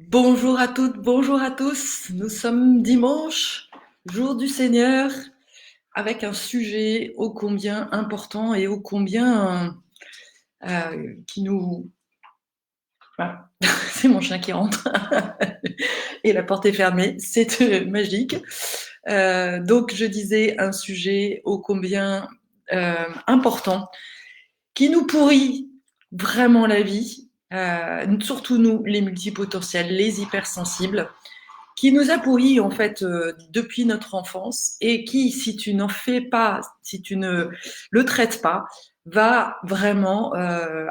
Bonjour à toutes, bonjour à tous. Nous sommes dimanche, jour du Seigneur, avec un sujet ô combien important et ô combien qui nous... Voilà. C'est mon chien qui rentre et la porte est fermée, c'est magique. Donc je disais un sujet ô combien important qui nous pourrit vraiment la vie, surtout nous les multipotentiels, les hypersensibles, qui nous a pourris en fait depuis notre enfance et qui, si tu n'en fais pas, si tu ne le traites pas, va vraiment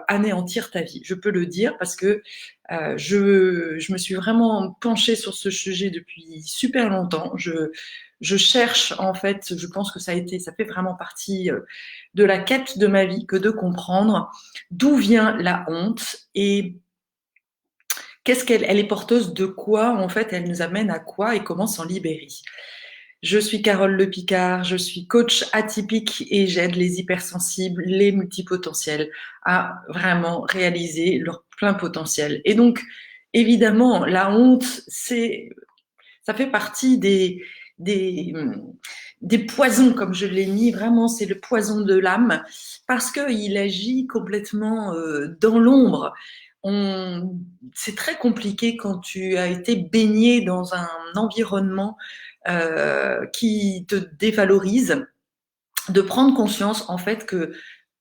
anéantir ta vie. Je peux le dire parce que je me suis vraiment penchée sur ce sujet depuis super longtemps. Je cherche en fait, je pense que ça fait vraiment partie de la quête de ma vie que de comprendre d'où vient la honte et qu'est-ce qu'elle elle est porteuse de quoi, en fait, elle nous amène à quoi et comment s'en libérer. Je suis Carole Le Picard, je suis coach atypique et j'aide les hypersensibles, les multipotentiels à vraiment réaliser leur plein potentiel. Et donc, évidemment, la honte, ça fait partie des, des poisons, comme je l'ai mis, vraiment, c'est le poison de l'âme, parce qu'il agit complètement dans l'ombre. C'est très compliqué quand tu as été baigné dans un environnement qui te dévalorise, de prendre conscience en fait que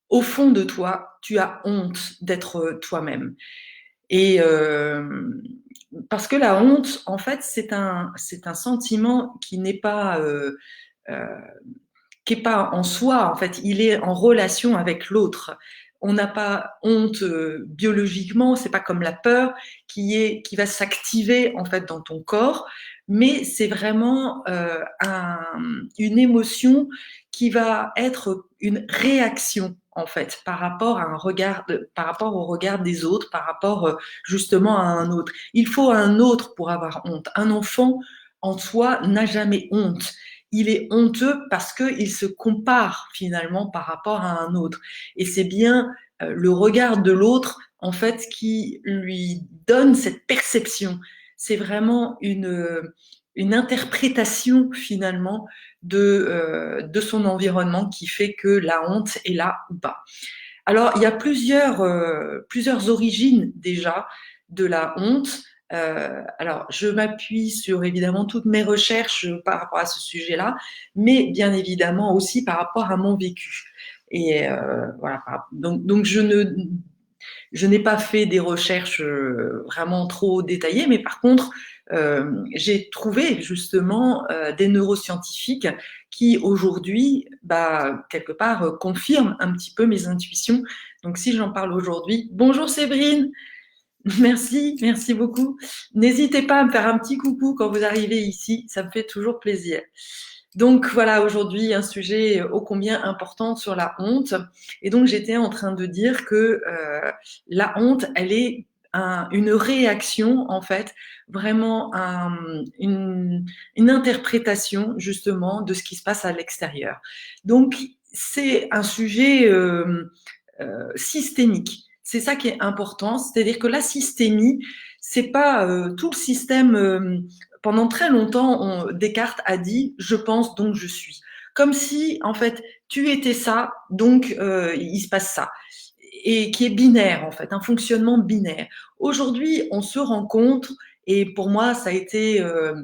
au fond de toi, tu as honte d'être toi-même. Et parce que la honte, en fait, c'est un sentiment euh, qui n'est pas en soi. En fait, il est en relation avec l'autre. On n'a pas honte biologiquement. C'est pas comme la peur qui va s'activer en fait dans ton corps, mais c'est vraiment une émotion qui va être une réaction en fait par rapport à par rapport au regard des autres, par rapport justement à un autre. Il faut un autre pour avoir honte. Un enfant en soi n'a jamais honte. Il est honteux parce qu'il se compare finalement par rapport à un autre. Et c'est bien le regard de l'autre en fait qui lui donne cette perception. C'est vraiment une interprétation finalement de son environnement qui fait que la honte est là ou pas. Alors, il y a plusieurs origines déjà de la honte. Alors, je m'appuie sur évidemment toutes mes recherches par rapport à ce sujet-là, mais bien évidemment aussi par rapport à mon vécu. Et voilà. Donc je n'ai pas fait des recherches vraiment trop détaillées, mais par contre, j'ai trouvé justement des neuroscientifiques qui aujourd'hui, bah, quelque part, confirment un petit peu mes intuitions. Donc si j'en parle aujourd'hui, bonjour Séverine, merci beaucoup. N'hésitez pas à me faire un petit coucou quand vous arrivez ici, ça me fait toujours plaisir. Donc voilà, aujourd'hui, un sujet ô combien important sur la honte. Et donc j'étais en train de dire que la honte, elle est une réaction, en fait, vraiment une interprétation justement de ce qui se passe à l'extérieur. Donc c'est un sujet systémique. C'est ça qui est important, c'est-à-dire que la systémie, c'est pas tout le système. Pendant très longtemps, Descartes a dit je pense donc je suis, comme si en fait tu étais ça, donc il se passe ça, et qui est binaire en fait, un fonctionnement binaire. Aujourd'hui, on se rend compte. Et pour moi, ça a été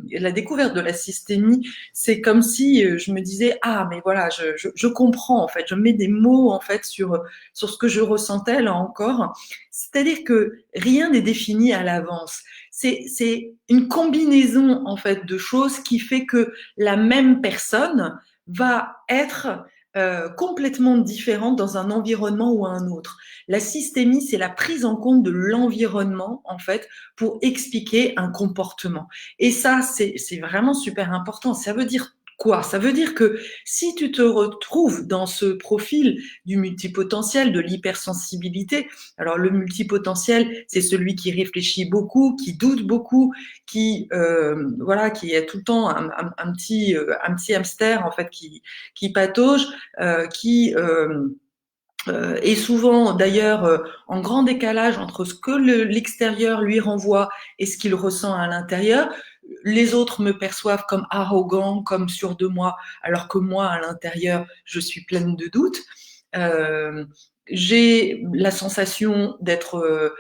la découverte de la systémie. C'est comme si je me disais ah mais voilà, je comprends en fait, je mets des mots en fait sur ce que je ressentais là encore. C'est-à-dire que rien n'est défini à l'avance. C'est une combinaison en fait de choses qui fait que la même personne va être complètement différente dans un environnement ou un autre. La systémie, c'est la prise en compte de l'environnement en fait pour expliquer un comportement. Et ça, c'est vraiment super important. Ça veut dire quoi? Ça veut dire que si tu te retrouves dans ce profil du multipotentiel, de l'hypersensibilité, alors le multipotentiel, c'est celui qui réfléchit beaucoup, qui doute beaucoup, voilà, qui est tout le temps un petit hamster en fait qui patauge, qui Et souvent d'ailleurs en grand décalage entre ce que l'extérieur lui renvoie et ce qu'il ressent à l'intérieur. Les autres me perçoivent comme arrogant, comme sûr de moi, alors que moi, à l'intérieur, je suis pleine de doutes. Euh, j'ai la sensation d'être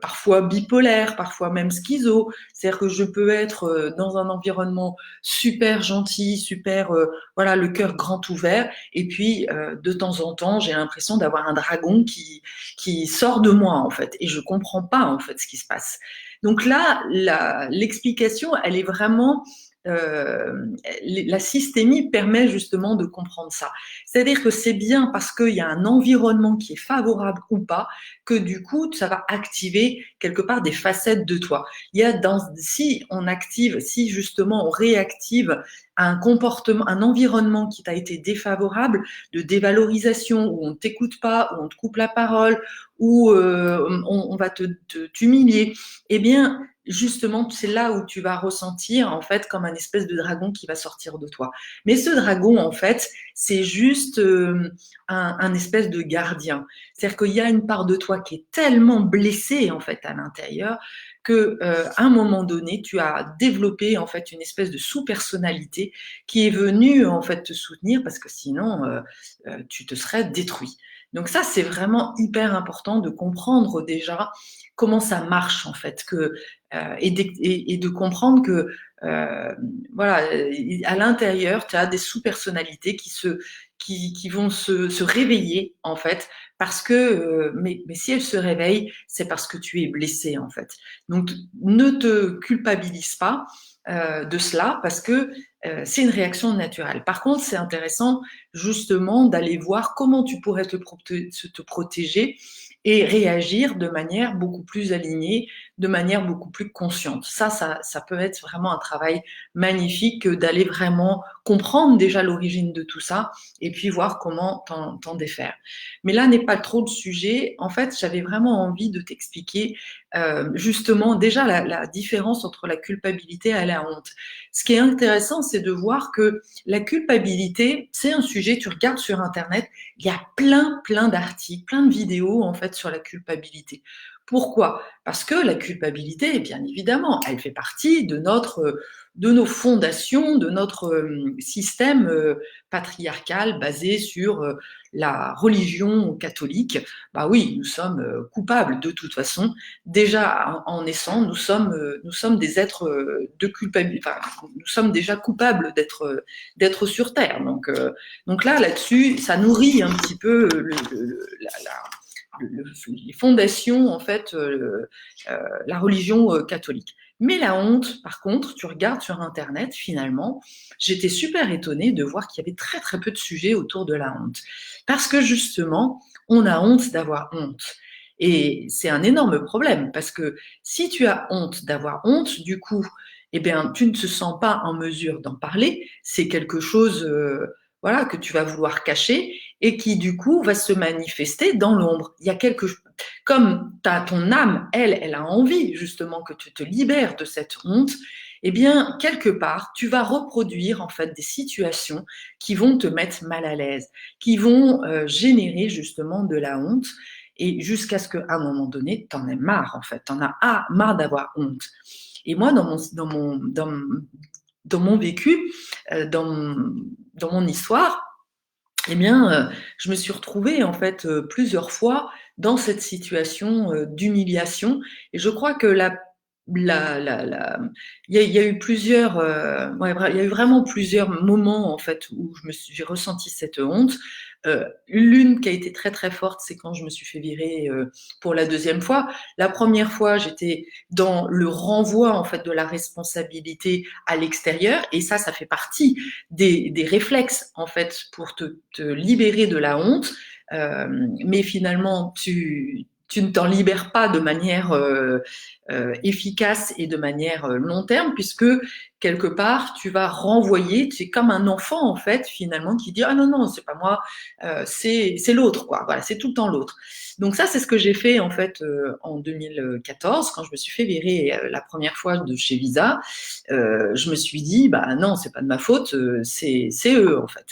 parfois bipolaire, parfois même schizo. C'est-à-dire que je peux être dans un environnement super gentil, super, voilà, le cœur grand ouvert, et puis de temps en temps, j'ai l'impression d'avoir un dragon qui sort de moi, en fait, et je comprends pas, en fait, ce qui se passe. Donc là, l'explication, elle est vraiment la systémie permet justement de comprendre ça. C'est-à-dire que c'est bien parce qu'il y a un environnement qui est favorable ou pas que du coup, ça va activer quelque part des facettes de toi. Il y a si on active, si justement on réactive un comportement, un environnement qui t'a été défavorable, de dévalorisation, où on ne t'écoute pas, où on te coupe la parole, où on va t'humilier, eh bien, justement, c'est là où tu vas ressentir, en fait, comme un espèce de dragon qui va sortir de toi. Mais ce dragon, en fait, c'est juste un espèce de gardien. C'est-à-dire qu'il y a une part de toi qui est tellement blessée, en fait, à l'intérieur, que à un moment donné, tu as développé, en fait, une espèce de sous-personnalité qui est venue, en fait, te soutenir parce que sinon, tu te serais détruit. Donc ça, c'est vraiment hyper important de comprendre déjà comment ça marche, en fait, et de comprendre que voilà, à l'intérieur, tu as des sous-personnalités qui vont se réveiller, en fait, parce que, mais si elles se réveillent, c'est parce que tu es blessé, en fait. Donc, ne te culpabilise pas de cela, parce que c'est une réaction naturelle. Par contre, c'est intéressant, justement, d'aller voir comment tu pourrais te protéger et réagir de manière beaucoup plus alignée, de manière beaucoup plus consciente. Ça peut être vraiment un travail magnifique d'aller vraiment comprendre déjà l'origine de tout ça et puis voir comment t'en défaire. Mais là n'est pas trop le sujet. En fait, j'avais vraiment envie de t'expliquer justement déjà la différence entre la culpabilité et la honte. Ce qui est intéressant, c'est de voir que la culpabilité, c'est un sujet, tu regardes sur Internet, il y a plein d'articles, plein de vidéos en fait sur la culpabilité. Pourquoi? Parce que la culpabilité, bien évidemment, elle fait partie de nos fondations, de notre système patriarcal basé sur la religion catholique. Bah oui, nous sommes coupables de toute façon. Déjà en naissant, nous sommes des êtres de culpabilité. Enfin, nous sommes déjà coupables d'être sur terre. Donc là-dessus, ça nourrit un petit peu les fondations, en fait, la religion catholique. Mais la honte, par contre, tu regardes sur Internet, finalement, j'étais super étonnée de voir qu'il y avait très peu de sujets autour de la honte. Parce que justement, on a honte d'avoir honte. Et c'est un énorme problème, parce que si tu as honte d'avoir honte, du coup, eh bien, tu ne te sens pas en mesure d'en parler. C'est quelque chose, voilà, que tu vas vouloir cacher et qui du coup va se manifester dans l'ombre. Il y a comme ton âme, elle a envie justement que tu te libères de cette honte. Eh bien, quelque part, tu vas reproduire en fait des situations qui vont te mettre mal à l'aise, qui vont générer justement de la honte, et jusqu'à ce qu'à un moment donné, t'en aies marre en fait, t'en as marre d'avoir honte. Et moi, dans mon vécu, dans mon histoire, eh bien, je me suis retrouvée en fait plusieurs fois dans cette situation d'humiliation. Et je crois que il y a eu plusieurs, il y a eu vraiment plusieurs moments en fait où j'ai ressenti cette honte. L'une qui a été très forte, c'est quand je me suis fait virer pour la deuxième fois. La première fois, j'étais dans le renvoi en fait de la responsabilité à l'extérieur, et ça fait partie des réflexes en fait pour te libérer de la honte, mais finalement tu ne t'en libères pas de manière efficace et de manière long terme, puisque quelque part tu vas renvoyer, tu es comme un enfant en fait finalement qui dit ah non c'est pas moi, c'est l'autre quoi, voilà, c'est tout le temps l'autre. Donc ça c'est ce que j'ai fait en fait en 2014 quand je me suis fait virer la première fois de chez Visa. Je me suis dit bah non c'est pas de ma faute, c'est eux en fait.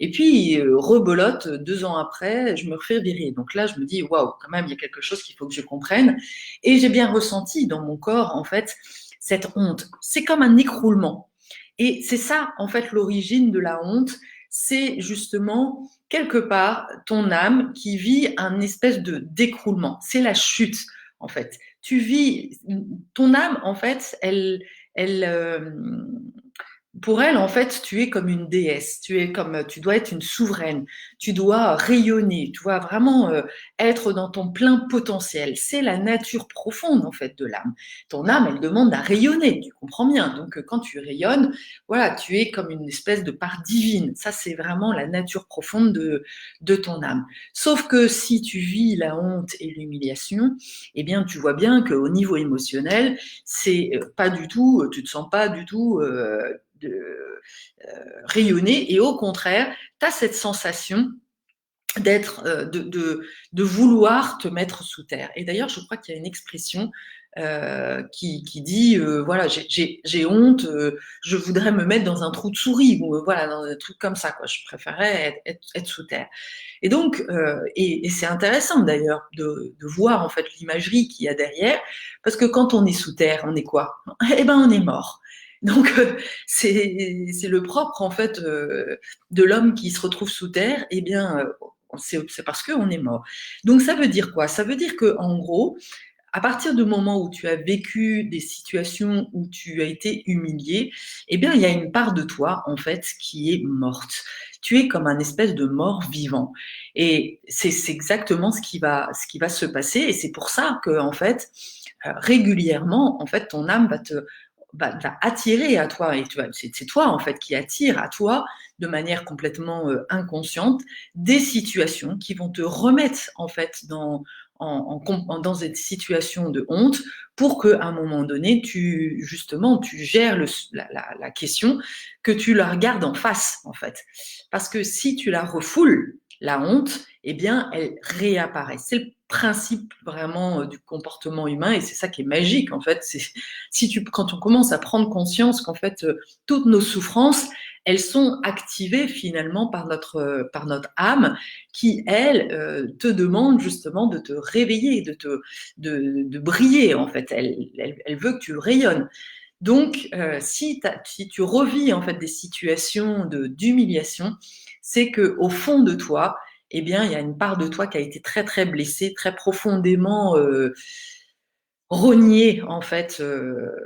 Et puis, rebelote, 2 ans après, je me refais virer. Donc là, je me dis, waouh, quand même, il y a quelque chose qu'il faut que je comprenne. Et j'ai bien ressenti dans mon corps, en fait, cette honte. C'est comme un écroulement. Et c'est ça, en fait, l'origine de la honte. C'est justement, quelque part, ton âme qui vit un espèce de d'écroulement. C'est la chute, en fait. Tu vis, ton âme, en fait, elle, pour elle, en fait, tu es comme une déesse, tu dois être une souveraine, tu dois rayonner, tu dois vraiment être dans ton plein potentiel. C'est la nature profonde, en fait, de l'âme. Ton âme, elle demande à rayonner, tu comprends bien. Donc, quand tu rayonnes, voilà, tu es comme une espèce de part divine. Ça, c'est vraiment la nature profonde de ton âme. Sauf que si tu vis la honte et l'humiliation, eh bien, tu vois bien qu'au niveau émotionnel, c'est pas du tout, tu te sens pas du tout rayonner, et au contraire, tu as cette sensation d'être, de vouloir te mettre sous terre. Et d'ailleurs, je crois qu'il y a une expression qui dit voilà, j'ai honte, je voudrais me mettre dans un trou de souris, ou voilà, dans un truc comme ça, quoi. Je préférerais être sous terre. Et donc, et c'est intéressant d'ailleurs de voir en fait l'imagerie qu'il y a derrière, parce que quand on est sous terre, on est quoi? Eh ben, on est mort. Donc, c'est le propre en fait de l'homme qui se retrouve sous terre. Eh bien, c'est parce qu'on est mort. Donc, ça veut dire quoi? Ça veut dire que, en gros, à partir du moment où tu as vécu des situations où tu as été humilié, eh bien, il y a une part de toi, en fait, qui est morte. Tu es comme un espèce de mort vivant. Et c'est exactement ce qui va se passer. Et c'est pour ça que, en fait, régulièrement, en fait, ton âme va attirer à toi. Et c'est toi, en fait, qui attire à toi, de manière complètement inconsciente, des situations qui vont te remettre, en fait, dans cette situation de honte, pour qu'à un moment donné, justement, tu gères la question, que tu la regardes en face, en fait. Parce que si tu la refoules, la honte, eh bien, elle réapparaît. C'est le principe vraiment du comportement humain, et c'est ça qui est magique, en fait. Quand on commence à prendre conscience qu'en fait, toutes nos souffrances, elles sont activées finalement par notre âme, qui, elle, te demande justement de te réveiller, de briller, en fait. Elle veut que tu rayonnes. Donc, si tu revis en fait des situations d'humiliation, c'est que au fond de toi, eh bien, il y a une part de toi qui a été très très blessée, très profondément rognée, en fait,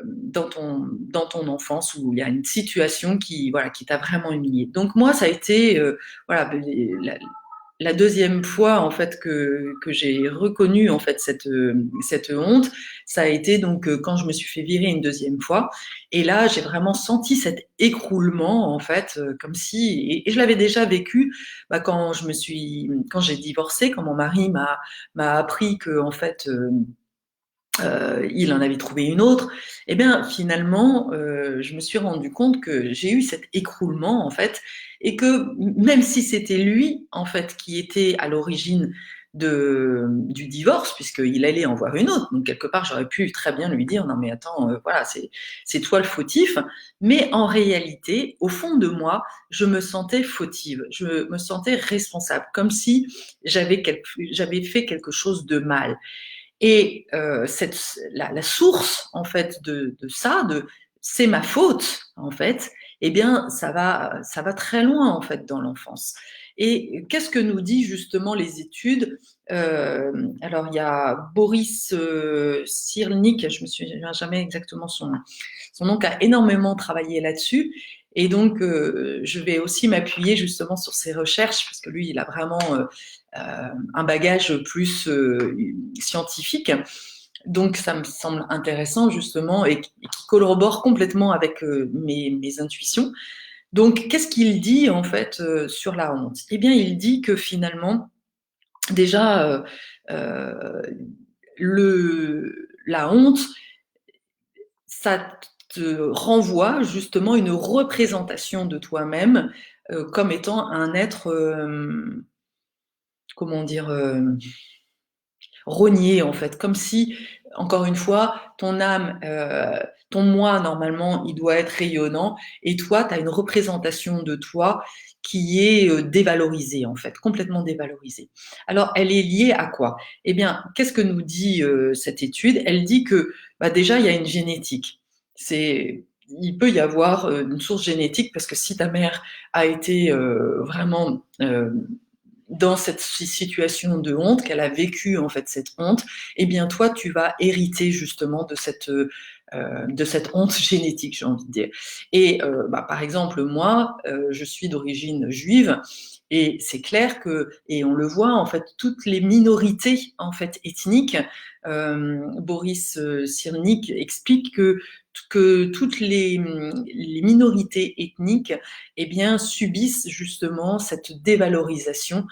dans ton enfance, où il y a une situation qui, voilà, qui t'a vraiment humilié. Donc moi, ça a été voilà, la deuxième fois, en fait, que j'ai reconnu, en fait, cette honte. Ça a été donc quand je me suis fait virer une deuxième fois. Et là, j'ai vraiment senti cet écroulement, en fait, comme si, et je l'avais déjà vécu, bah, quand j'ai divorcé, quand mon mari m'a appris que, en fait, il en avait trouvé une autre. Et bien, finalement, je me suis rendu compte que j'ai eu cet écroulement, en fait, et que même si c'était lui, en fait, qui était à l'origine du divorce, puisqu'il allait en voir une autre, donc quelque part, j'aurais pu très bien lui dire, non mais attends, voilà, c'est toi le fautif. Mais en réalité, au fond de moi, je me sentais fautive, je me sentais responsable, comme si j'avais fait quelque chose de mal. Et la source, en fait, de ça, c'est ma faute, en fait, eh bien, ça va très loin, en fait, dans l'enfance. Et qu'est-ce que nous dit justement les études? Alors, il y a Boris Cyrulnik, je me souviens jamais exactement son nom, qui a énormément travaillé là-dessus. Et donc, je vais aussi m'appuyer justement sur ses recherches, parce que lui, il a vraiment un bagage plus scientifique. Donc, ça me semble intéressant, justement, et qui collabore complètement avec mes intuitions. Donc, qu'est-ce qu'il dit, en fait, sur la honte? Eh bien, il dit que finalement, déjà, euh, la honte, ça te renvoie justement une représentation de toi-même comme étant un être, comment dire, rogné, en fait, comme si, encore une fois, ton âme ton moi, normalement, il doit être rayonnant, et toi, tu as une représentation de toi qui est dévalorisée, en fait, complètement dévalorisée. Alors, elle est liée à quoi? Eh bien, qu'est-ce que nous dit cette étude? Elle dit que bah, déjà, il y a une génétique. Il peut y avoir une source génétique, parce que si ta mère a été vraiment dans cette situation de honte, qu'elle a vécu en fait cette honte, eh bien toi tu vas hériter justement de cette honte génétique, j'ai envie de dire. Et bah, par exemple moi, je suis d'origine juive. Et c'est clair que, et on le voit en fait, toutes les minorités en fait ethniques, Boris Cyrulnik explique que toutes les minorités ethniques eh bien, subissent justement cette dévalorisation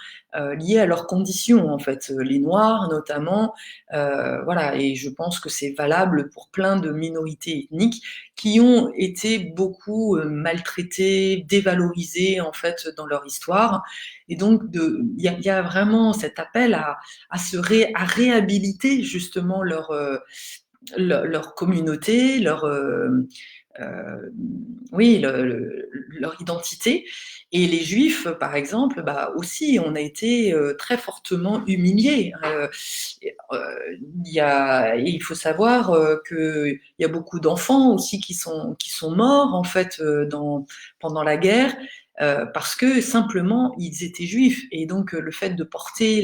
liée à leurs conditions, en fait, les Noirs notamment. Voilà, et je pense que c'est valable pour plein de minorités ethniques qui ont été beaucoup maltraitées, dévalorisées en fait dans leur histoire. Et donc, y a vraiment cet appel à réhabiliter justement leur communauté, oui, leur identité. Et les Juifs, par exemple, bah, aussi, on a été très fortement humiliés. Il faut savoir qu'il y a beaucoup d'enfants aussi qui sont morts en fait pendant la guerre. Parce que simplement ils étaient juifs, et donc le fait de porter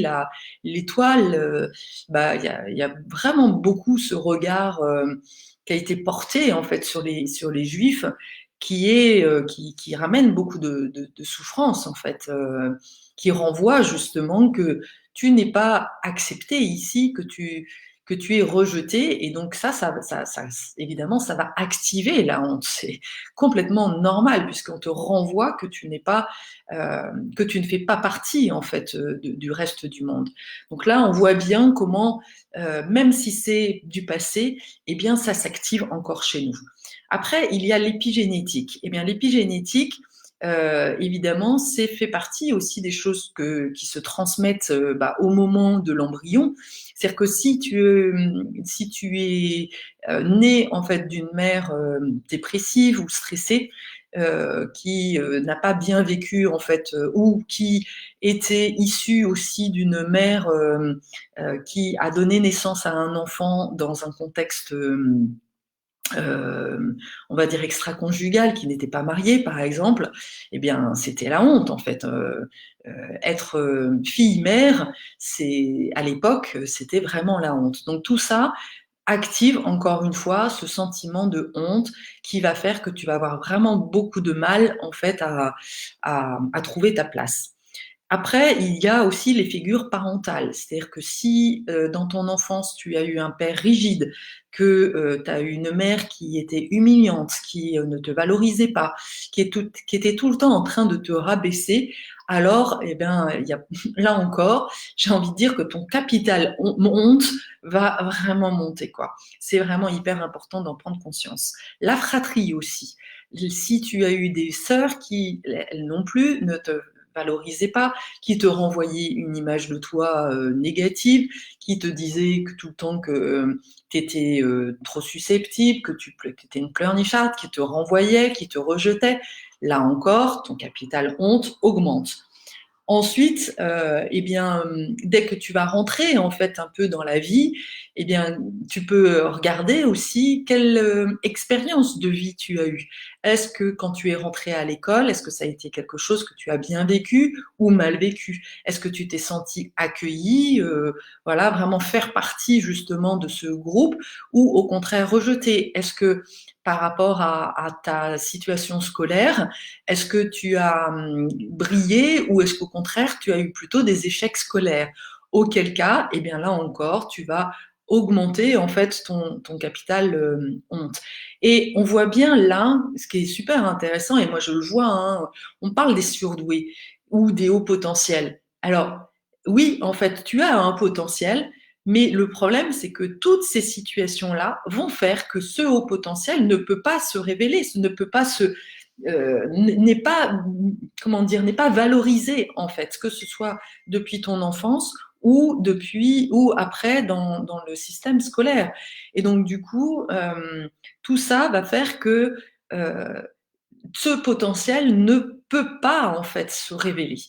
l'étoile, bah il y a vraiment beaucoup ce regard qui a été porté en fait sur les juifs, qui ramène beaucoup de souffrance en fait, qui renvoie justement que tu n'es pas accepté ici, que tu es rejeté, et donc évidemment ça va activer la honte. C'est complètement normal puisqu'on te renvoie que tu n'es pas que tu ne fais pas partie en fait du reste du monde. Donc là on voit bien comment même si c'est du passé, eh bien ça s'active encore chez nous. Après, il y a l'épigénétique. Eh bien, l'épigénétique, évidemment, c'est fait partie aussi des choses qui se transmettent bah, au moment de l'embryon. C'est-à-dire que si tu es né en fait d'une mère dépressive ou stressée, qui n'a pas bien vécu en fait, ou qui était issue aussi d'une mère qui a donné naissance à un enfant dans un contexte on va dire extra-conjugale, qui n'était pas mariée, par exemple, eh bien, c'était la honte, en fait. Être fille-mère, à l'époque, c'était vraiment la honte. Donc tout ça active encore une fois ce sentiment de honte qui va faire que tu vas avoir vraiment beaucoup de mal, en fait, à trouver ta place. Après, il y a aussi les figures parentales. C'est-à-dire que si dans ton enfance, tu as eu un père rigide, que tu as eu une mère qui était humiliante, qui ne te valorisait pas, qui était tout le temps en train de te rabaisser, alors, eh ben, là encore, j'ai envie de dire que ton capital honte va vraiment monter, quoi. C'est vraiment hyper important d'en prendre conscience. La fratrie aussi. Si tu as eu des sœurs qui, elles non plus, ne te valorisaient pas, qui te renvoyaient une image de toi négative, qui te disaient que tout le temps que tu étais trop susceptible, que tu étais une pleurnicharde, qui te renvoyait, qui te rejetait. Là encore, ton capital honte augmente. Ensuite, eh bien, dès que tu vas rentrer en fait un peu dans la vie, eh bien, tu peux regarder aussi quelle expérience de vie tu as eue. Est-ce que quand tu es rentré à l'école, est-ce que ça a été quelque chose que tu as bien vécu ou mal vécu? Est-ce que tu t'es senti accueilli, voilà, vraiment faire partie justement de ce groupe, ou au contraire rejeté? Est-ce que par rapport à ta situation scolaire, est-ce que tu as brillé, ou est-ce qu'au contraire, tu as eu plutôt des échecs scolaires? Auquel cas, eh bien là encore, tu vas augmenter en fait ton capital honte. Et on voit bien là, ce qui est super intéressant, et moi je le vois, hein, on parle des surdoués ou des hauts potentiels. Alors oui, en fait, tu as un potentiel, mais le problème, c'est que toutes ces situations-là vont faire que ce haut potentiel ne peut pas se révéler, ne peut pas n'est pas, comment dire, n'est pas valorisé en fait, que ce soit depuis ton enfance ou après dans le système scolaire. Et donc du coup, tout ça va faire que ce potentiel ne peut pas en fait se révéler.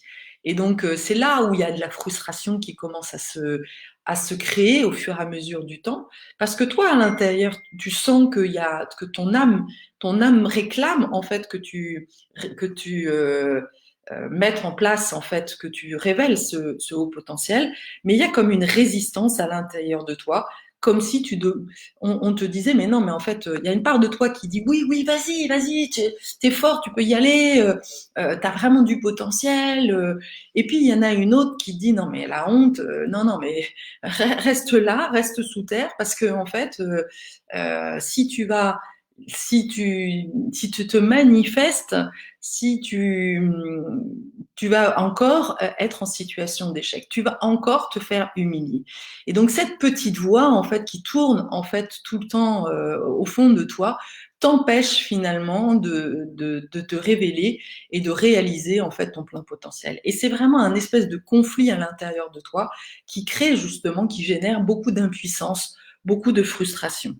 Et donc c'est là où il y a de la frustration qui commence à se créer au fur et à mesure du temps, parce que toi à l'intérieur tu sens que ton âme réclame en fait que tu mettes en place en fait que tu révèles ce haut potentiel, mais il y a comme une résistance à l'intérieur de toi, comme si on te disait mais non mais en fait il y a une part de toi qui dit oui oui vas-y t'es fort, tu peux y aller, t'as vraiment du potentiel. Et puis il y en a une autre qui dit non mais la honte, non non mais reste là, reste sous terre parce que en fait, si tu vas, si tu te manifestes, si tu vas encore être en situation d'échec, tu vas encore te faire humilier. Et donc cette petite voix en fait qui tourne en fait tout le temps au fond de toi t'empêche finalement de te révéler et de réaliser en fait ton plein potentiel. Et c'est vraiment un espèce de conflit à l'intérieur de toi qui crée justement, qui génère beaucoup d'impuissance, beaucoup de frustration.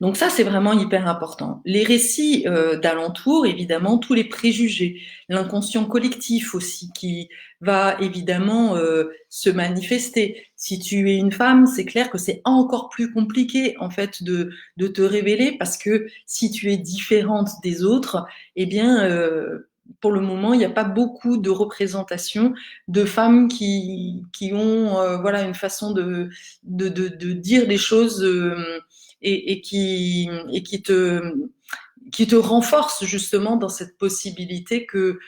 Donc ça, c'est vraiment hyper important. Les récits d'alentour, évidemment, tous les préjugés, l'inconscient collectif aussi, qui va évidemment se manifester. Si tu es une femme, c'est clair que c'est encore plus compliqué en fait de te révéler parce que si tu es différente des autres, eh bien pour le moment, il n'y a pas beaucoup de représentation de femmes qui ont voilà une façon de dire les choses et qui te renforce justement dans cette possibilité que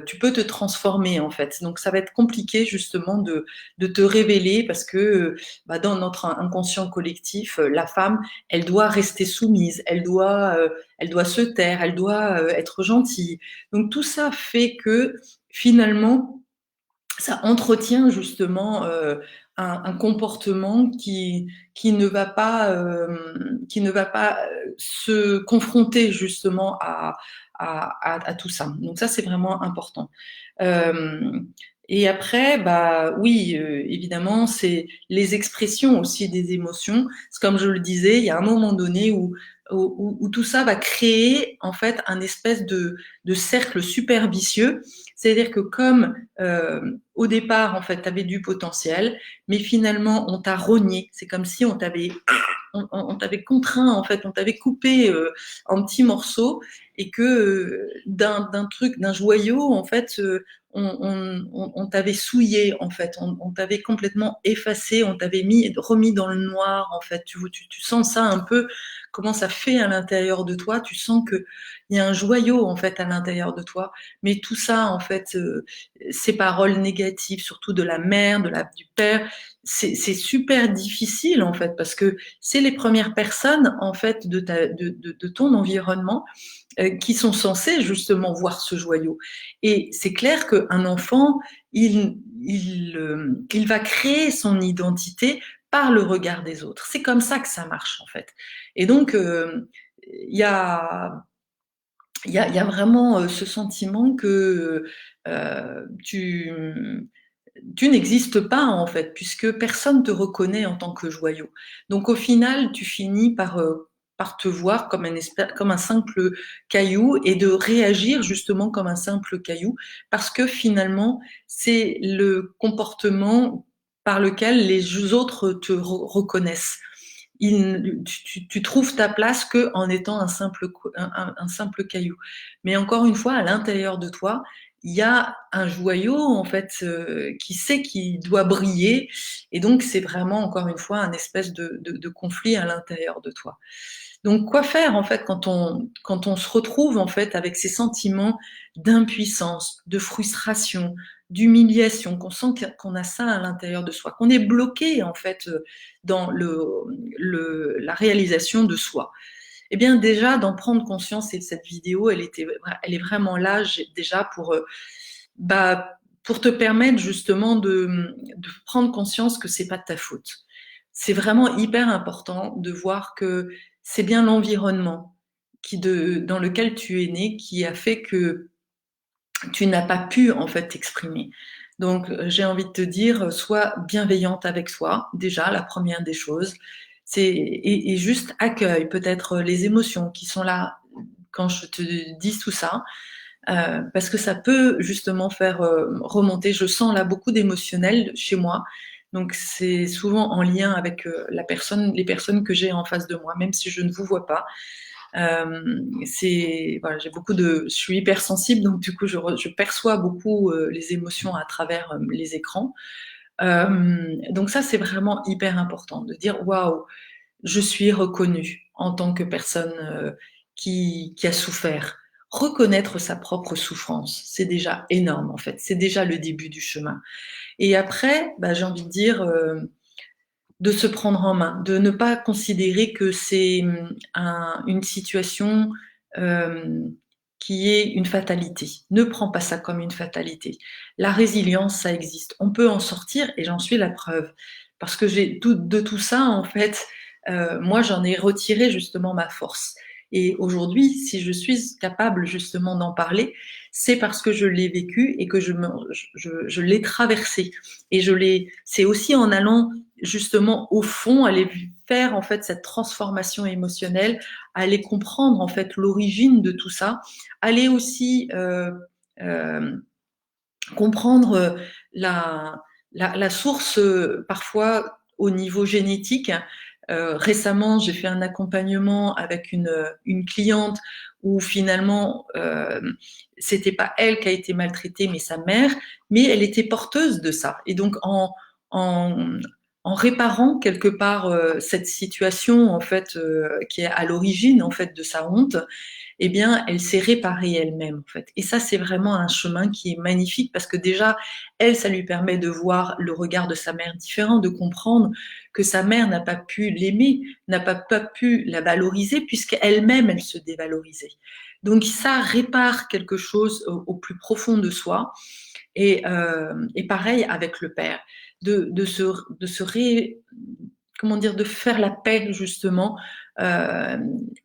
tu peux te transformer en fait. Donc ça va être compliqué justement de te révéler parce que bah, dans notre inconscient collectif, la femme, elle doit rester soumise, elle doit se taire, elle doit être gentille. Donc tout ça fait que finalement, ça entretient justement un comportement qui ne va pas se confronter justement à tout ça. Donc ça c'est vraiment important. Euh, et après, bah oui, évidemment, c'est les expressions aussi des émotions. C'est comme je le disais, il y a un moment donné où tout ça va créer en fait un espèce de cercle super vicieux. C'est-à-dire que comme au départ, en fait, tu avais du potentiel, mais finalement, on t'a rogné. C'est comme si on t'avait contraint, en fait, on t'avait coupé en petits morceaux et que d'un joyau, en fait, on t'avait souillé, en fait, on t'avait complètement effacé, on t'avait remis dans le noir, en fait. Tu sens ça un peu, comment ça fait à l'intérieur de toi. Tu sens que il y a un joyau, en fait, à l'intérieur de toi. Mais tout ça, en fait, ces paroles négatives, surtout de la mère, du père, c'est super difficile, en fait, parce que c'est les premières personnes, en fait, de ton environnement qui sont censées justement voir ce joyau. Et c'est clair qu'un enfant, il va créer son identité par le regard des autres. C'est comme ça que ça marche, en fait. Et donc, il y a il y a vraiment ce sentiment que tu n'existes pas en fait, puisque personne te reconnaît en tant que joyau. Donc au final, tu finis par te voir comme un simple caillou et de réagir justement comme un simple caillou, parce que finalement, c'est le comportement par lequel les autres te reconnaissent. Tu trouves ta place que en étant un simple caillou. Mais encore une fois, à l'intérieur de toi, il y a un joyau en fait qui sait qu'il doit briller, et donc c'est vraiment encore une fois un espèce de conflit à l'intérieur de toi. Donc quoi faire en fait quand on se retrouve en fait avec ces sentiments d'impuissance, de frustration, d'humiliation, qu'on sent qu'on a ça à l'intérieur de soi, qu'on est bloqué en fait dans la réalisation de soi. Eh bien déjà d'en prendre conscience, et cette vidéo elle est vraiment là déjà pour te permettre justement de prendre conscience que c'est pas de ta faute. C'est vraiment hyper important de voir que c'est bien l'environnement dans lequel tu es né qui a fait que tu n'as pas pu en fait t'exprimer. Donc, j'ai envie de te dire, sois bienveillante avec soi, déjà, la première des choses. Et juste accueille peut-être les émotions qui sont là quand je te dis tout ça, parce que ça peut justement faire remonter. Je sens là beaucoup d'émotionnel chez moi, donc c'est souvent en lien avec les personnes que j'ai en face de moi, même si je ne vous vois pas. Voilà, je suis hypersensible, donc du coup je perçois beaucoup les émotions à travers les écrans. Donc ça c'est vraiment hyper important de dire waouh, je suis reconnue en tant que personne qui a souffert. Reconnaître sa propre souffrance, c'est déjà énorme en fait, c'est déjà le début du chemin. Et après, bah, j'ai envie de dire de se prendre en main, de ne pas considérer que c'est une situation euh, qui est une fatalité. Ne prends pas ça comme une fatalité. La résilience, ça existe. On peut en sortir et j'en suis la preuve. Parce que de tout ça, en fait, moi, j'en ai retiré justement ma force. Et aujourd'hui, si je suis capable justement d'en parler, c'est parce que je l'ai vécu et que je l'ai traversé. Et c'est aussi en allant justement au fond, aller faire en fait cette transformation émotionnelle, aller comprendre en fait l'origine de tout ça, aller aussi euh, comprendre la source parfois au niveau génétique. Récemment, j'ai fait un accompagnement avec une cliente où finalement, c'était pas elle qui a été maltraitée, mais sa mère, mais elle était porteuse de ça. Et donc, en, en réparant quelque part cette situation en fait qui est à l'origine en fait de sa honte, eh bien, elle s'est réparée elle-même, en fait. Et ça, c'est vraiment un chemin qui est magnifique parce que déjà, elle, ça lui permet de voir le regard de sa mère différent, de comprendre que sa mère n'a pas pu l'aimer, n'a pas pu la valoriser puisqu'elle-même, elle se dévalorisait. Donc, ça répare quelque chose au plus profond de soi. Et pareil avec le père, de se comment dire, de faire la paix justement euh,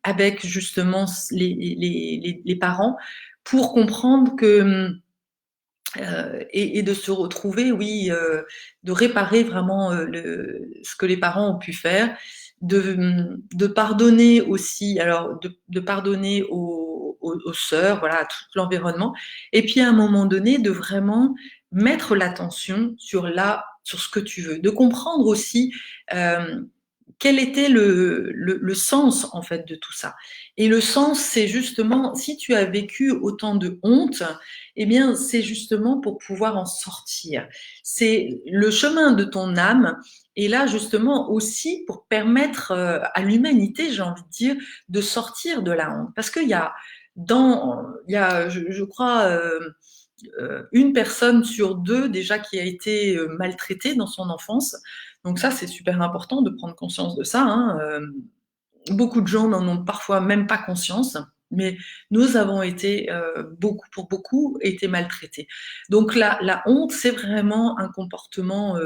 avec justement les parents pour comprendre que et de se retrouver, oui, de réparer vraiment ce que les parents ont pu faire, de pardonner aussi, alors de pardonner aux sœurs, voilà, à tout l'environnement, et puis à un moment donné, de vraiment mettre l'attention sur ce que tu veux, de comprendre aussi euh, quel était le sens en fait de tout ça. Et le sens, c'est justement, si tu as vécu autant de honte, eh bien, c'est justement pour pouvoir en sortir. C'est le chemin de ton âme. Et là, justement, aussi pour permettre à l'humanité, j'ai envie de dire, de sortir de la honte. Parce qu'il y a, je crois, une personne sur deux déjà qui a été maltraitée dans son enfance. Donc ça, c'est super important de prendre conscience de ça, hein. Beaucoup de gens n'en ont parfois même pas conscience, mais nous avons été, pour beaucoup, été maltraités. Donc la honte, c'est vraiment un comportement,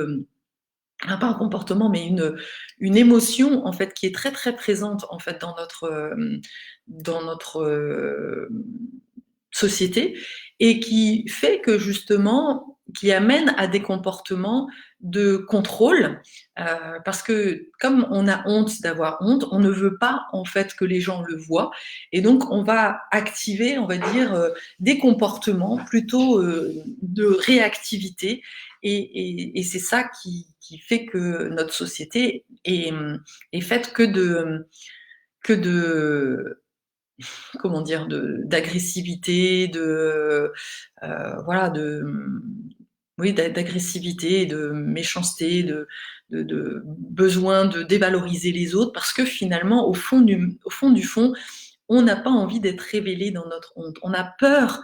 pas un comportement, mais une émotion en fait qui est très très présente en fait dans notre société et qui fait que justement, qui amène à des comportements de contrôle, parce que comme on a honte d'avoir honte, on ne veut pas en fait que les gens le voient, et donc on va activer, on va dire, des comportements plutôt de réactivité, et c'est ça qui fait que notre société est faite que de comment dire, d'agressivité, voilà, oui, d'agressivité, de méchanceté, de besoin de dévaloriser les autres, parce que finalement, au fond du fond, on n'a pas envie d'être révélé dans notre honte. On a peur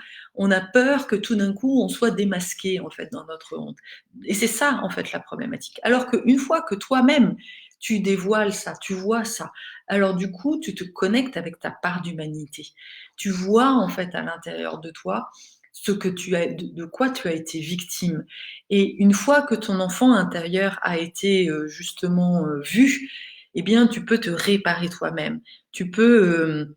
que tout d'un coup, on soit démasqué, en fait, dans notre honte. Et c'est ça, en fait, la problématique. Alors qu'une fois que toi-même, tu dévoiles ça, tu vois ça, alors du coup, tu te connectes avec ta part d'humanité. Tu vois, en fait, à l'intérieur de toi, ce que de quoi tu as été victime. Et une fois que ton enfant intérieur a été justement vu, eh bien, tu peux te réparer toi-même. Tu peux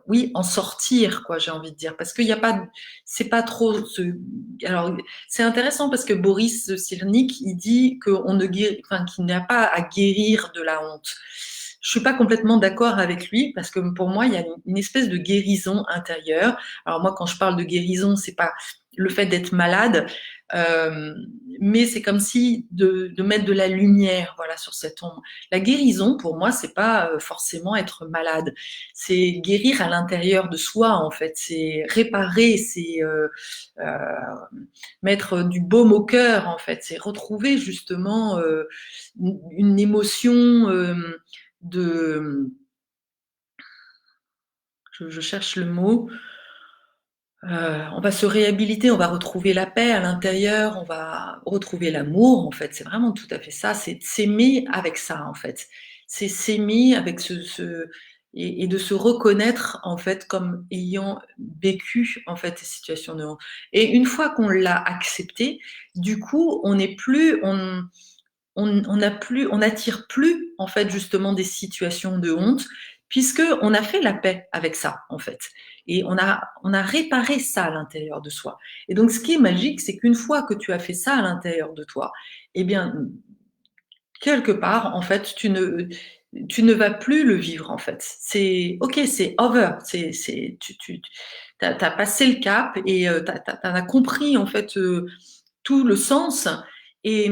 oui, en sortir, quoi, j'ai envie de dire, parce qu'il y a pas, c'est pas trop. Alors, c'est intéressant parce que Boris Cyrulnik, il dit qu'on ne guérit, enfin, qu'il n'y a pas à guérir de la honte. Je suis pas complètement d'accord avec lui parce que pour moi, il y a une espèce de guérison intérieure. Alors moi, quand je parle de guérison, c'est pas le fait d'être malade, euh, mais c'est comme si de mettre de la lumière, voilà, sur cette ombre. La guérison, pour moi, c'est pas forcément être malade, c'est guérir à l'intérieur de soi, en fait, c'est réparer, c'est euh, mettre du baume au cœur, en fait, c'est retrouver justement une émotion de, je cherche le mot, on va se réhabiliter, on va retrouver la paix à l'intérieur, on va retrouver l'amour, en fait. C'est vraiment tout à fait ça. C'est s'aimer avec ça, en fait. C'est s'aimer avec et de se reconnaître, en fait, comme ayant vécu, en fait, ces situations de honte. Et une fois qu'on l'a accepté, du coup, on n'est plus, on n'a plus, on n'attire plus, en fait, justement, des situations de honte, puisque on a fait la paix avec ça, en fait. Et on a réparé ça à l'intérieur de soi. Et donc, ce qui est magique, c'est qu'une fois que tu as fait ça à l'intérieur de toi, eh bien, quelque part, en fait, tu ne vas plus le vivre, en fait. C'est, ok, c'est over. Tu as passé le cap et t'en as compris, en fait, tout le sens. Et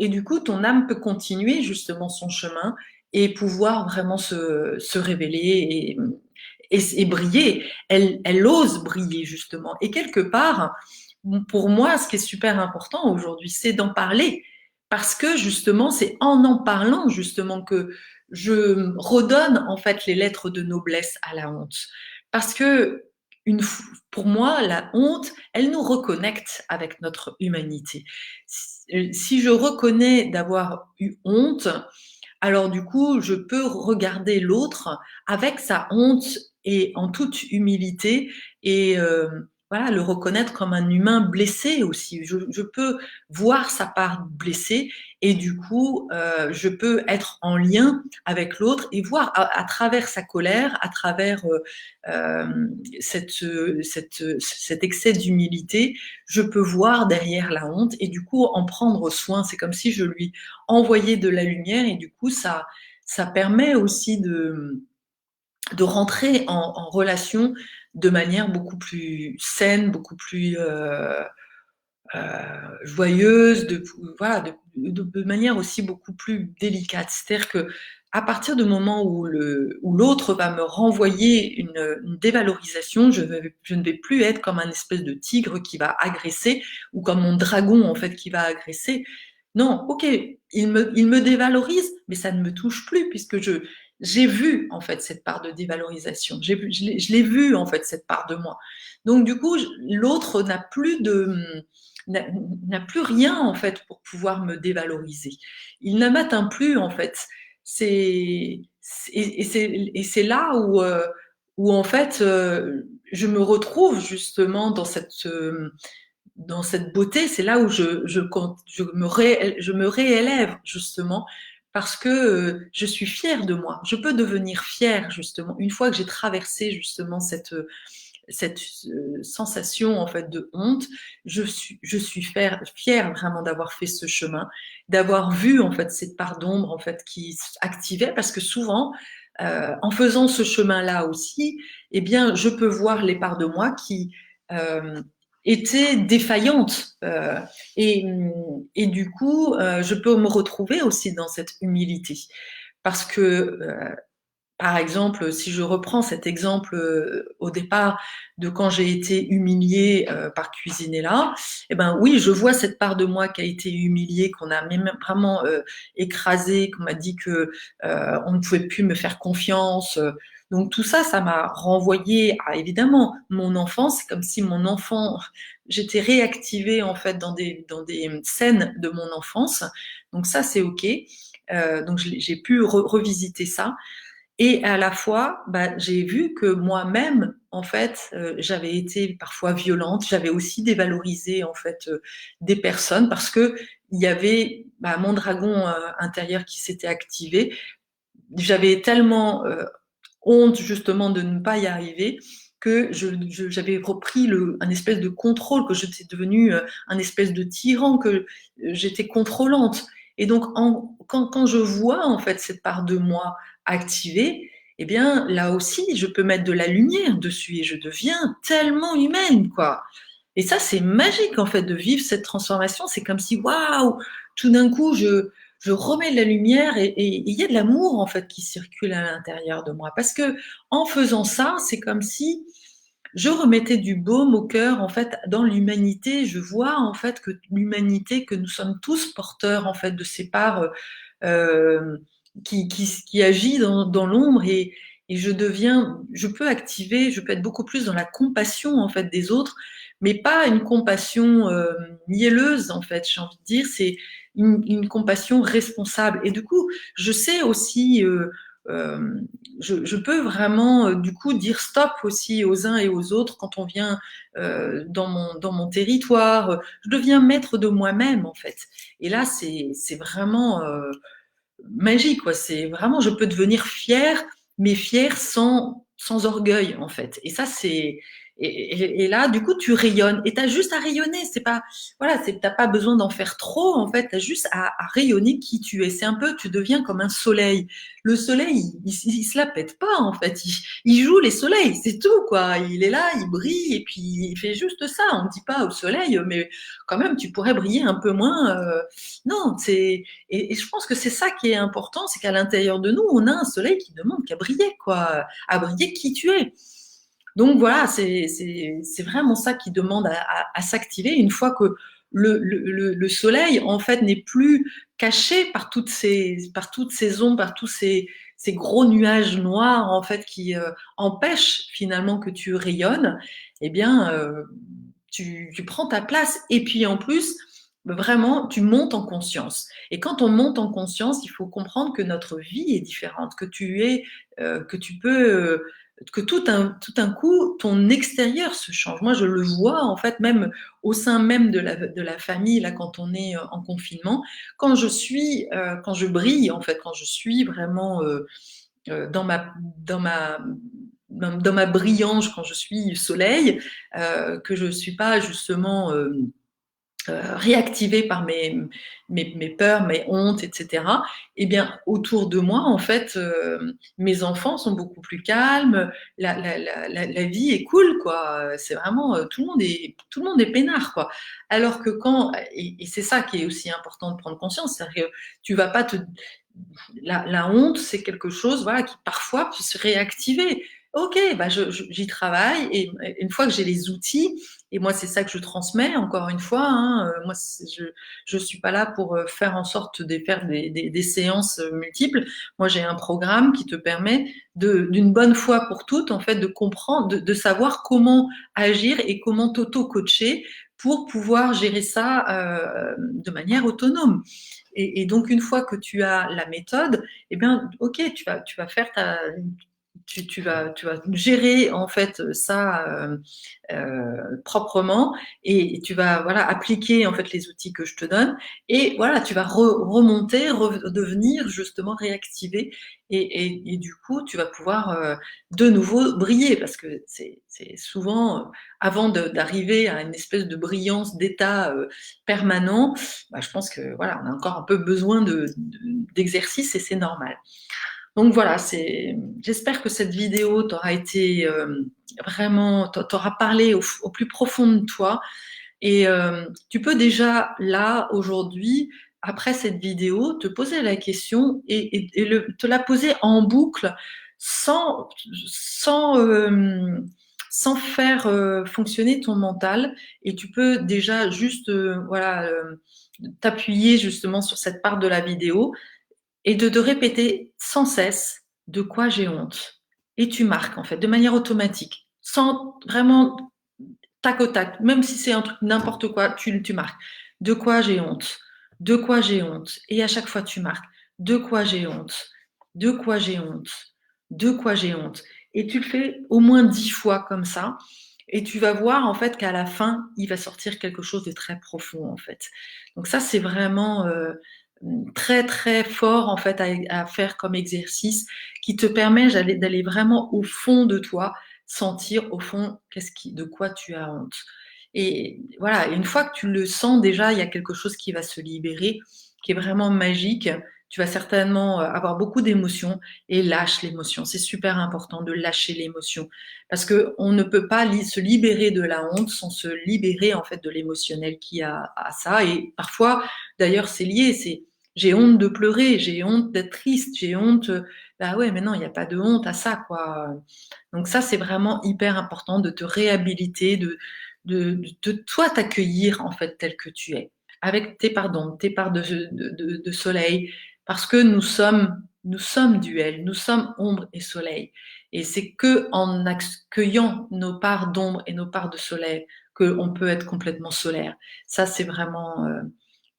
du coup, ton âme peut continuer justement son chemin et pouvoir vraiment se révéler et briller. Elle ose briller justement. Et quelque part, pour moi, ce qui est super important aujourd'hui, c'est d'en parler. Parce que justement, c'est en parlant justement que je redonne en fait les lettres de noblesse à la honte. Parce que pour moi, la honte, elle nous reconnecte avec notre humanité. Si je reconnais d'avoir eu honte, alors du coup, je peux regarder l'autre avec sa honte et en toute humilité et voilà, le reconnaître comme un humain blessé aussi. Je peux voir sa part blessée et du coup, je peux être en lien avec l'autre et voir à travers sa colère, à travers cet excès d'humilité, je peux voir derrière la honte et du coup en prendre soin. C'est comme si je lui envoyais de la lumière et du coup ça permet aussi de rentrer en relation de manière beaucoup plus saine, beaucoup plus joyeuse, voilà, de manière aussi beaucoup plus délicate. C'est-à-dire que à partir du moment où l'autre va me renvoyer une dévalorisation, je ne vais plus être comme un espèce de tigre qui va agresser ou comme mon dragon en fait qui va agresser. Non, ok, il me dévalorise, mais ça ne me touche plus puisque j'ai vu en fait cette part de dévalorisation. Je l'ai vu en fait cette part de moi. Donc du coup, l'autre n'a plus rien en fait pour pouvoir me dévaloriser. Il ne m'atteint plus en fait. Et c'est là où en fait je me retrouve justement dans cette beauté. C'est là où je me réélève justement parce que je suis fière de moi. Je peux devenir fière justement une fois que j'ai traversé justement cette sensation en fait de honte. Je suis fière vraiment d'avoir fait ce chemin, d'avoir vu en fait cette part d'ombre en fait qui s'activait parce que souvent en faisant ce chemin-là aussi, eh bien je peux voir les parts de moi qui étaient défaillantes et, du coup je peux me retrouver aussi dans cette humilité parce que par exemple, si je reprends cet exemple au départ de quand j'ai été humiliée par Cuisinella, eh ben oui, je vois cette part de moi qui a été humiliée, qu'on a même vraiment écrasée, qu'on m'a dit que on ne pouvait plus me faire confiance. Donc tout ça, ça m'a renvoyé à évidemment mon enfance. C'est comme si mon enfant, j'étais réactivée en fait dans des scènes de mon enfance. Donc ça, c'est ok. Donc j'ai pu revisiter ça. Et à la fois, bah, j'ai vu que moi-même, en fait, j'avais été parfois violente. J'avais aussi dévalorisé en fait des personnes parce que il y avait bah, mon dragon intérieur qui s'était activé. J'avais tellement honte justement de ne pas y arriver, que j'avais repris un espèce de contrôle, que j'étais devenue un espèce de tyran, que j'étais contrôlante. Et donc, quand je vois en fait cette part de moi activée, eh bien là aussi, je peux mettre de la lumière dessus et je deviens tellement humaine, quoi. Et ça, c'est magique en fait de vivre cette transformation. C'est comme si, waouh, tout d'un coup, je remets de la lumière et il y a de l'amour en fait qui circule à l'intérieur de moi. Parce que en faisant ça, c'est comme si je remettais du baume au cœur en fait dans l'humanité. Je vois en fait que l'humanité, que nous sommes tous porteurs en fait de ces parts euh, qui agit dans l'ombre et je peux activer, je peux être beaucoup plus dans la compassion en fait des autres, mais pas une compassion mielleuse en fait. J'ai envie de dire, c'est une compassion responsable. Et du coup, je sais aussi euh, je peux vraiment du coup dire stop aussi aux uns et aux autres quand on vient dans mon territoire. Je deviens maître de moi-même en fait. Et là, c'est vraiment magique, quoi. C'est vraiment, je peux devenir fière, mais fière sans orgueil, en fait. Et ça, et là, du coup, tu rayonnes. Et t'as juste à rayonner. C'est pas, voilà, t'as pas besoin d'en faire trop, en fait. T'as juste à rayonner qui tu es. C'est un peu, tu deviens comme un soleil. Le soleil, il se la pète pas, en fait. Il joue les soleils, c'est tout, quoi. Il est là, il brille, et puis il fait juste ça. On ne dit pas au soleil, mais quand même, tu pourrais briller un peu moins. Non, et je pense que c'est ça qui est important, c'est qu'à l'intérieur de nous, on a un soleil qui demande qu'à briller, quoi, à briller qui tu es. Donc voilà, c'est vraiment ça qui demande à s'activer une fois que le soleil, en fait, n'est plus caché par toutes ces ombres, par tous ces gros nuages noirs, en fait, qui empêchent finalement que tu rayonnes. Eh bien, tu prends ta place. Et puis en plus, vraiment, tu montes en conscience. Et quand on monte en conscience, il faut comprendre que notre vie est différente, que tu peux, que tout un coup, ton extérieur se change. Moi, je le vois en fait même au sein même de la famille là, quand on est en confinement, quand je brille en fait, quand je suis vraiment dans ma dans ma brillance, quand je suis soleil, que je suis pas justement réactivée par mes peurs, mes hontes, etc. Eh bien, autour de moi, en fait, mes enfants sont beaucoup plus calmes. La vie est cool, quoi. C'est vraiment tout le monde est peinard, quoi. Alors que et c'est ça qui est aussi important de prendre conscience, c'est-à-dire que tu vas pas te la honte, c'est quelque chose voilà, qui parfois peut se réactiver. Ok, bah j'y travaille et une fois que j'ai les outils, et moi c'est ça que je transmets encore une fois, hein, moi je suis pas là pour faire en sorte de faire des séances multiples. Moi j'ai un programme qui te permet d'une bonne fois pour toutes en fait de comprendre, de savoir comment agir et comment t'auto-coacher pour pouvoir gérer ça de manière autonome. Et donc, une fois que tu as la méthode, eh bien, ok, tu vas faire tu vas gérer en fait ça proprement et tu vas voilà appliquer en fait les outils que je te donne et voilà tu vas remonter, redevenir justement réactiver et du coup tu vas pouvoir de nouveau briller parce que c'est souvent avant d'arriver à une espèce de brillance d'état permanent, bah, je pense que voilà on a encore un peu besoin d'exercice et c'est normal. Donc voilà, j'espère que cette vidéo t'aura été vraiment, t'aura parlé au plus profond de toi. Et tu peux déjà, là, aujourd'hui, après cette vidéo, te poser la question et te la poser en boucle sans, sans, euh, sans faire fonctionner ton mental. Et tu peux déjà juste voilà, t'appuyer justement sur cette part de la vidéo et de répéter sans cesse de quoi j'ai honte. Et tu marques en fait de manière automatique, sans vraiment tac au tac, même si c'est un truc n'importe quoi, tu marques de quoi j'ai honte, de quoi j'ai honte. Et à chaque fois tu marques de quoi j'ai honte, de quoi j'ai honte, de quoi j'ai honte. Et tu le fais au moins 10 fois comme ça. Et tu vas voir en fait qu'à la fin, il va sortir quelque chose de très profond en fait. Donc ça, c'est vraiment très, très fort en fait à faire comme exercice qui te permet d'aller vraiment au fond de toi, sentir au fond de quoi tu as honte. Et voilà, et une fois que tu le sens déjà, il y a quelque chose qui va se libérer, qui est vraiment magique. Tu vas certainement avoir beaucoup d'émotions et lâche l'émotion. C'est super important de lâcher l'émotion parce que on ne peut pas se libérer de la honte sans se libérer en fait de l'émotionnel qui a à ça. Et parfois, d'ailleurs, c'est lié. C'est j'ai honte de pleurer, j'ai honte d'être triste, j'ai honte. Bah ouais, mais non, il n'y a pas de honte à ça, quoi. Donc ça, c'est vraiment hyper important de te réhabiliter, de toi t'accueillir en fait tel que tu es, avec tes parts de soleil, parce que nous sommes duel, nous sommes ombre et soleil. Et c'est que en accueillant nos parts d'ombre et nos parts de soleil qu'on peut être complètement solaire. Ça, c'est vraiment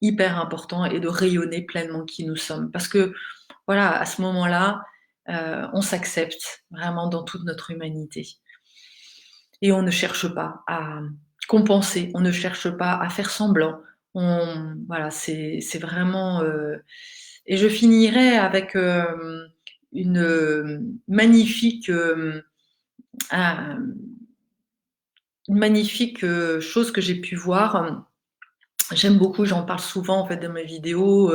hyper important et de rayonner pleinement qui nous sommes. Parce que voilà, à ce moment-là, on s'accepte vraiment dans toute notre humanité. Et on ne cherche pas à compenser, on ne cherche pas à faire semblant. Voilà, c'est vraiment. Et je finirai avec une magnifique, un- une magnifique chose que j'ai pu voir. J'aime beaucoup, j'en parle souvent en fait dans mes vidéos,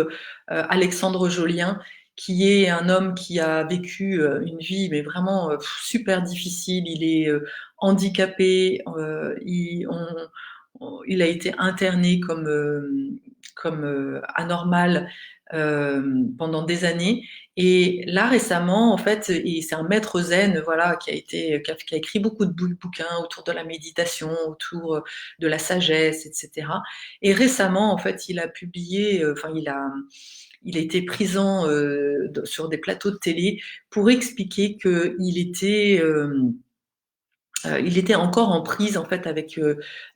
Alexandre Jolien, qui est un homme qui a vécu une vie mais vraiment super difficile. Il est handicapé, il a été interné comme anormal pendant des années. Et là récemment, en fait, et c'est un maître zen, voilà, qui a écrit beaucoup de bouquins autour de la méditation, autour de la sagesse, etc. Et récemment, en fait, il a publié, enfin, il a été présent sur des plateaux de télé pour expliquer il était encore en prise en fait avec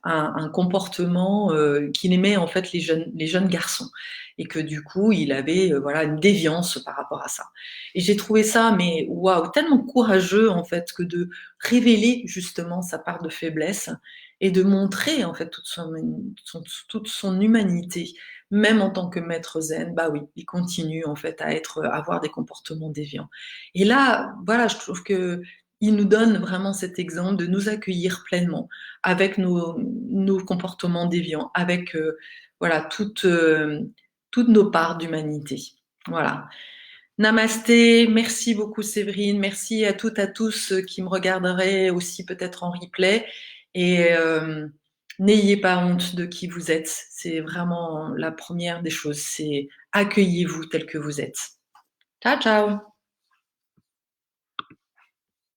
un comportement qu'il aimait en fait les jeunes garçons et que du coup il avait voilà une déviance par rapport à ça. Et j'ai trouvé ça mais waouh tellement courageux en fait que de révéler justement sa part de faiblesse et de montrer en fait toute son humanité. Même en tant que maître zen, bah oui, il continue en fait à avoir des comportements déviants. Et là, voilà, je trouve que il nous donne vraiment cet exemple de nous accueillir pleinement avec nos comportements déviants, avec voilà toutes nos parts d'humanité. Voilà. Namasté, merci beaucoup Séverine, merci à toutes à tous qui me regarderaient aussi peut-être en replay et n'ayez pas honte de qui vous êtes. C'est vraiment la première des choses, c'est accueillez-vous tel que vous êtes. Ciao ciao.